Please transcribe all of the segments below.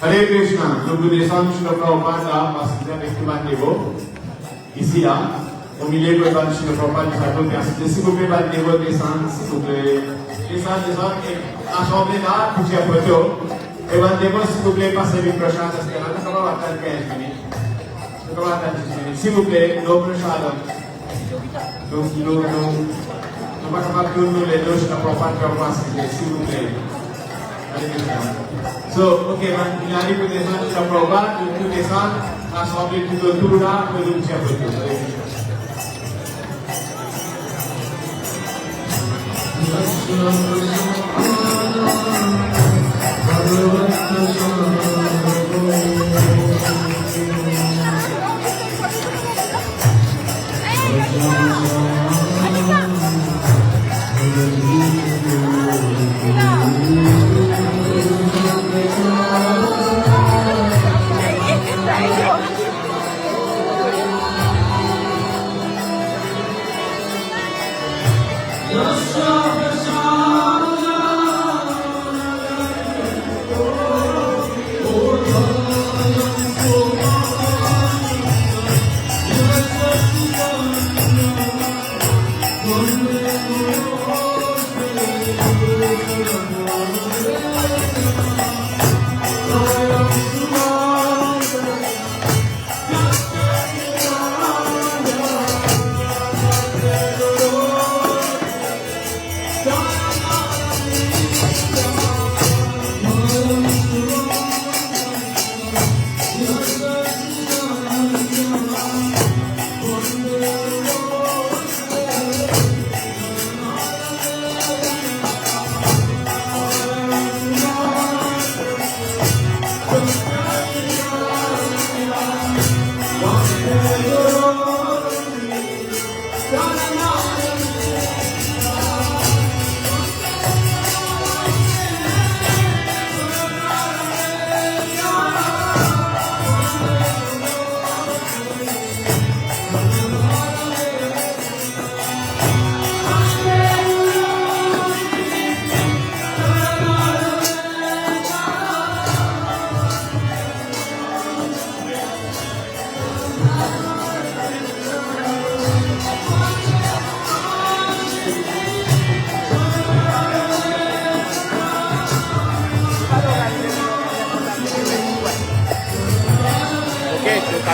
Hare Krishna, nous vous descendons sur le Prabhupada là, parce qu'il y a des Niveau, ici là, au milieu de la sur le Prabhupada du Château de s'il vous plaît, Niveau descendre, s'il vous plaît. Descendre, et assemblée là, pour dire photo. Et Niveau, s'il vous plaît, passez le prochain, parce que là, nous allons attendre 15 minutes. Nous allons attendre 10 minutes. S'il vous plaît, nos prochains, nous sommes pas capables de nous les deux, je ne peux pas faire s'il vous plaît. So, okay, il arrive pour descendre sur la Prabhupada, tout descendre, assembler tout autour là, pour nous dire photo.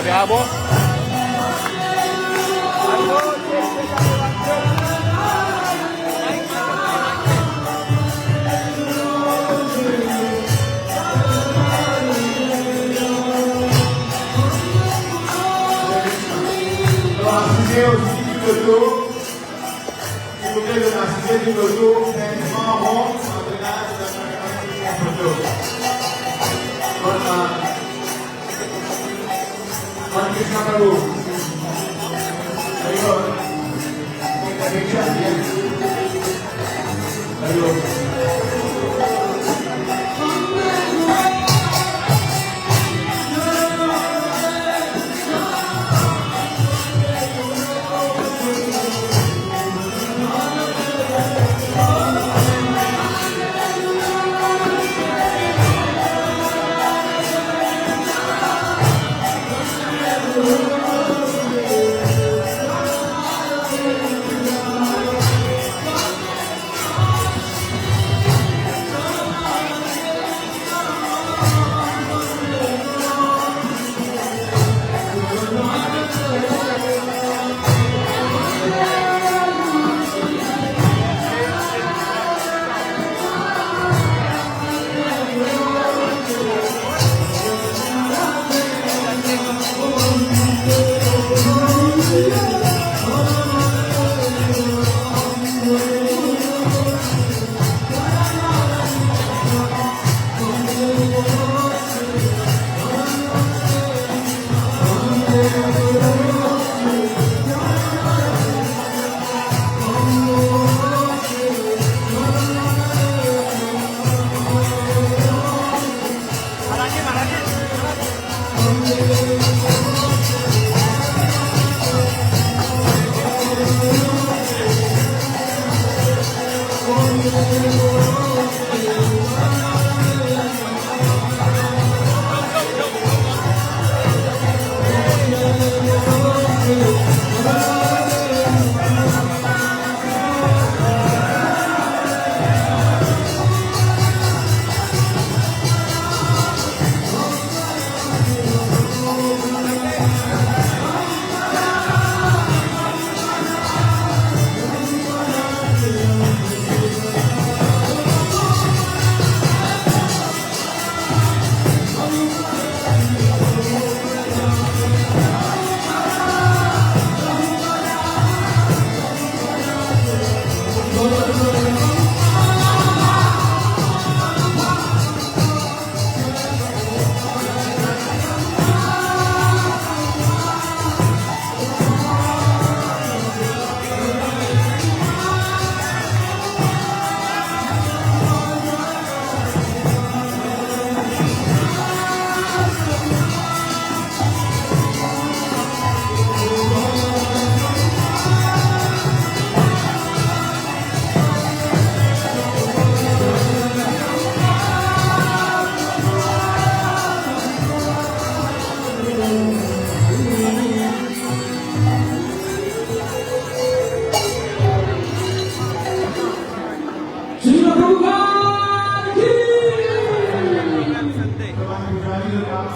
Abbiamo. Deus que botou, e o Deus nasceu que botou, é marrom, na verdade, da botou. Quando que está para o? Aí, ó. Tem que deixar aqui. Aí, ó.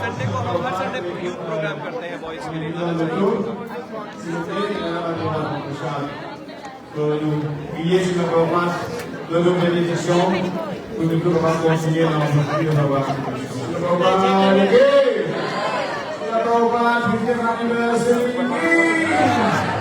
Sunday को हम हर Sunday youth programme करते हैं boys के लिए Priez sur la formate de l'organisation pour nous pouvoir continuer dans notre vie de travail. La formate, 8e anniversaire.